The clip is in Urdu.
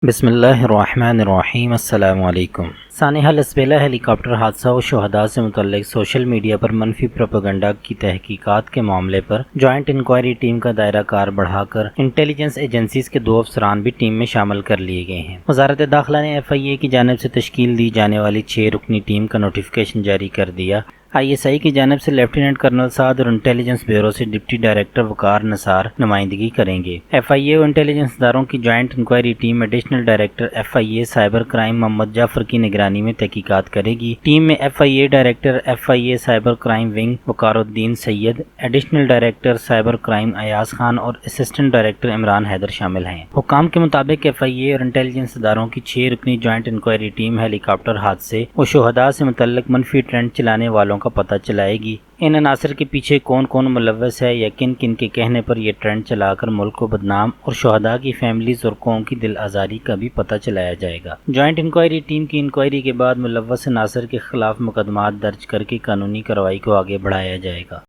بسم اللہ الرحمن الرحیم۔ السلام علیکم۔ سانحہ لسبیلا ہیلی کاپٹر حادثہ و شہداء سے متعلق سوشل میڈیا پر منفی پروپیگنڈا کی تحقیقات کے معاملے پر جوائنٹ انکوائری ٹیم کا دائرہ کار بڑھا کر انٹیلیجنس ایجنسیز کے 2 افسران بھی ٹیم میں شامل کر لیے گئے ہیں۔ وزارت داخلہ نے FIA کی جانب سے تشکیل دی جانے والی 6 رکنی ٹیم کا نوٹیفیکیشن جاری کر دیا۔ ISI کی جانب سے لیفٹیننٹ کرنل سعد اور انٹیلیجنس بیورو سے ڈپٹی ڈائریکٹر وقار نثار نمائندگی کریں گے۔ FIA و انٹیلیجنس اداروں کی joint inquiry team additional director FIA cyber crime Muhammad Jafar کی نگرانی میں تحقیقات کرے گی۔ ٹیم میں FIA director FIA cyber crime wing Waqar Uddin Syed, additional director cyber crime Ayaz Khan اور اسسٹنٹ ڈائریکٹر عمران حیدر شامل ہیں۔ حکام کے مطابق FIA اور انٹیلیجنس اداروں کی 6 رکنی جوائنٹ انکوائری ٹیم ہیلی کاپٹر حادثے و شہداء سے متعلق منفی ٹرینڈ چلانے والوں کا پتہ چلائے گی۔ ان عناصر کے پیچھے کون کون ملوث ہے یا کن کن کے کہنے پر یہ ٹرینڈ چلا کر ملک کو بدنام اور شہداء کی فیملیز اور قوم کی دل آزاری کا بھی پتہ چلایا جائے گا۔ جوائنٹ انکوائری ٹیم کی انکوائری کے بعد ملوث عناصر کے خلاف مقدمات درج کر کے قانونی کارروائی کو آگے بڑھایا جائے گا۔